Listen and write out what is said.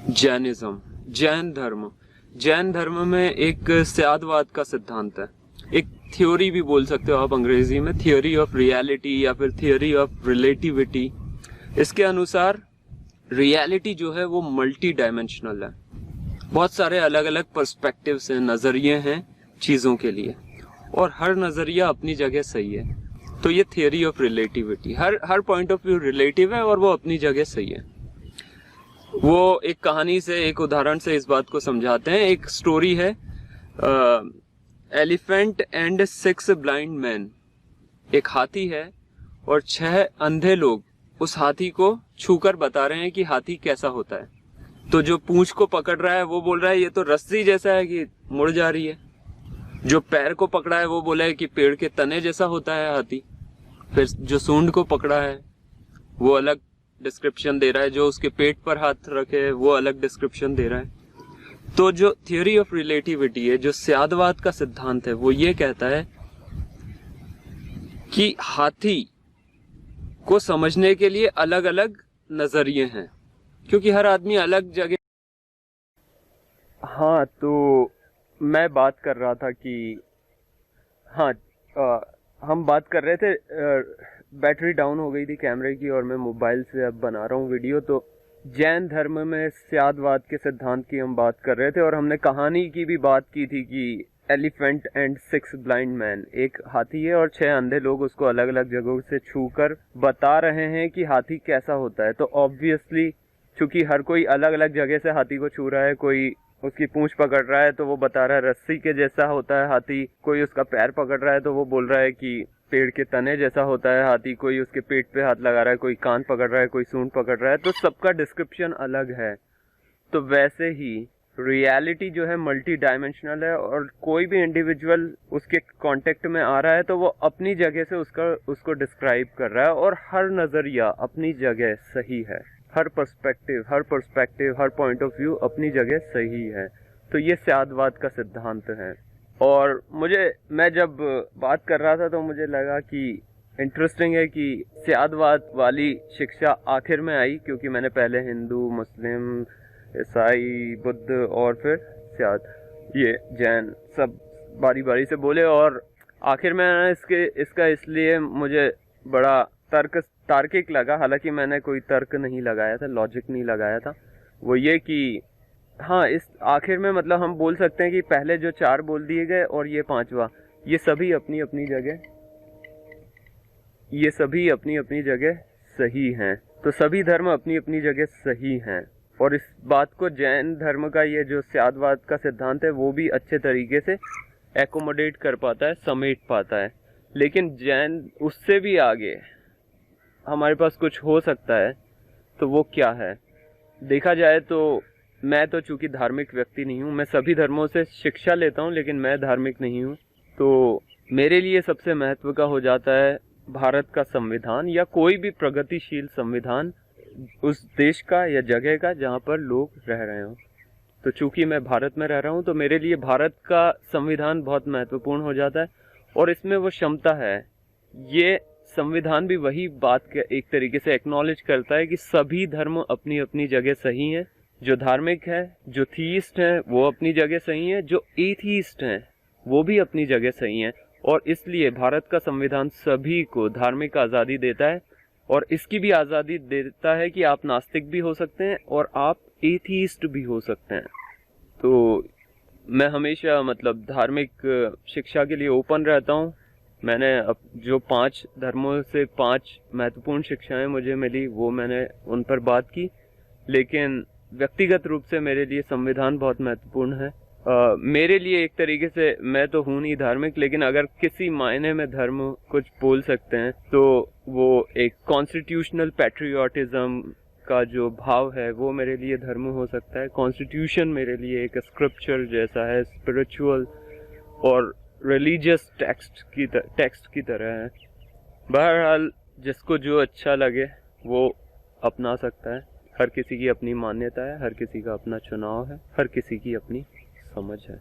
Jainism, Jain धर्म में एक स्यादवाद का सिद्धांत है। एक थ्योरी भी बोल सकते हो आप अंग्रेजी में, थियोरी ऑफ रियलिटी या फिर थियोरी ऑफ रिलेटिविटी। इसके अनुसार रियलिटी जो है वो मल्टी डायमेंशनल है। बहुत सारे अलग अलग पर्सपेक्टिव्स हैं, नजरिए हैं चीजों के लिए, और हर नजरिया अपनी जगह सही है। तो ये theory of relativity, her point of view relative है और वो अपनी जगह सही है। वो एक कहानी से, एक उदाहरण से इस बात को समझाते हैं। एक स्टोरी है, एलिफेंट एंड 6 ब्लाइंड मैन। एक हाथी है और 6 अंधे लोग उस हाथी को छूकर बता रहे हैं कि हाथी कैसा होता है। तो जो पूंछ को पकड़ रहा है वो बोल रहा है ये तो रस्सी जैसा है कि मुड़ जा रही है। जो पैर को पकड़ा है वो बोला है कि पेड़ के तने जैसा होता है हाथी। फिर जो सूंड को पकड़ा है वो अलग डिस्क्रिप्शन दे रहा है, जो उसके पेट पर हाथ रखे वो अलग डिस्क्रिप्शन दे रहा है। तो जो थियोरी ऑफ रिलेटिविटी है, जो स्यादवाद का सिद्धांत है, वो ये कहता है कि हाथी को समझने के लिए अलग अलग नजरिए हैं, क्योंकि हर आदमी अलग जगह। हाँ, तो मैं बात कर रहा था कि हाँ, हम बात कर रहे थे, बैटरी डाउन हो गई थी कैमरे की और मैं मोबाइल से अब बना रहा हूँ वीडियो। तो जैन धर्म में स्यादवाद के सिद्धांत की हम बात कर रहे थे और हमने कहानी की भी बात की थी कि एलिफेंट एंड 6 ब्लाइंड मैन, एक हाथी है और 6 अंधे लोग उसको अलग अलग जगहों से छूकर बता रहे हैं कि हाथी कैसा होता है। तो ऑब्वियसली चूंकि हर कोई अलग अलग जगह से हाथी को छू रहा है, कोई उसकी पूंछ पकड़ रहा है तो वो बता रहा है रस्सी के जैसा होता है हाथी, कोई उसका पैर पकड़ रहा है तो वो बोल रहा है कि पेड़ के तने जैसा होता है हाथी, कोई उसके पेट पे हाथ लगा रहा है, कोई कान पकड़ रहा है, कोई सूंड पकड़ रहा है। तो सबका डिस्क्रिप्शन अलग है। तो वैसे ही रियलिटी जो है मल्टी डायमेंशनल है और कोई भी इंडिविजुअल उसके कांटेक्ट में आ रहा है तो वो अपनी जगह से उसको डिस्क्राइब कर रहा है और हर नजरिया अपनी जगह सही है। हर पर्सपेक्टिव, हर पॉइंट ऑफ व्यू अपनी जगह सही है। तो ये स्यादवाद का सिद्धांत है। और मैं जब बात कर रहा था तो मुझे लगा कि इंटरेस्टिंग है कि स्यादवाद वाली शिक्षा आखिर में आई, क्योंकि मैंने पहले हिंदू, मुस्लिम, ईसाई, बुद्ध और फिर स्याद, ये जैन सब बारी बारी से बोले और आखिर में इसका इसलिए मुझे बड़ा तार्किक लगा। हालांकि मैंने कोई तर्क नहीं लगाया था, लॉजिक नहीं लगाया था। वो ये कि हाँ, इस आखिर में मतलब हम बोल सकते हैं कि पहले जो 4 बोल दिए गए और ये 5वां, ये सभी अपनी अपनी जगह सही हैं। तो सभी धर्म अपनी अपनी जगह सही हैं और इस बात को जैन धर्म का ये जो स्यादवाद का सिद्धांत है वो भी अच्छे तरीके से एकोमोडेट कर पाता है, समेट पाता है। लेकिन जैन उससे भी आगे हमारे पास कुछ हो सकता है। तो वो क्या है? देखा जाए तो मैं तो चूंकि धार्मिक व्यक्ति नहीं हूँ, मैं सभी धर्मों से शिक्षा लेता हूँ लेकिन मैं धार्मिक नहीं हूँ। तो मेरे लिए सबसे महत्व का हो जाता है भारत का संविधान या कोई भी प्रगतिशील संविधान उस देश का या जगह का जहाँ पर लोग रह रहे हो। तो चूंकि मैं भारत में रह रहा हूँ तो मेरे लिए भारत का संविधान बहुत महत्वपूर्ण हो जाता है और इसमें वो क्षमता है। ये संविधान भी वही बात के एक तरीके से एक्नॉलेज करता है कि सभी धर्म अपनी अपनी जगह सही हैं। जो धार्मिक है, जो थीइस्ट हैं वो अपनी जगह सही हैं, जो एथीइस्ट हैं वो भी अपनी जगह सही हैं। और इसलिए भारत का संविधान सभी को धार्मिक आज़ादी देता है और इसकी भी आज़ादी देता है कि आप नास्तिक भी हो सकते हैं और आप एथीइस्ट भी हो सकते हैं। तो मैं हमेशा मतलब धार्मिक शिक्षा के लिए ओपन रहता हूँ। मैंने अब जो 5 धर्मों से 5 महत्वपूर्ण शिक्षाएं मुझे मिली वो मैंने उन पर बात की, लेकिन व्यक्तिगत रूप से मेरे लिए संविधान बहुत महत्वपूर्ण है। मेरे लिए एक तरीके से मैं तो हूँ नहीं धार्मिक, लेकिन अगर किसी मायने में धर्म कुछ बोल सकते हैं तो वो एक कॉन्स्टिट्यूशनल पैट्रियोटिज्म का जो भाव है वो मेरे लिए धर्म हो सकता है। कॉन्स्टिट्यूशन मेरे लिए एक स्क्रिप्चर जैसा है, स्पिरिचुअल और रिलीजियस टेक्स्ट की तरह है। बहरहाल जिसको जो अच्छा लगे वो अपना सकता है। हर किसी की अपनी मान्यता है, हर किसी का अपना चुनाव है, हर किसी की अपनी समझ है।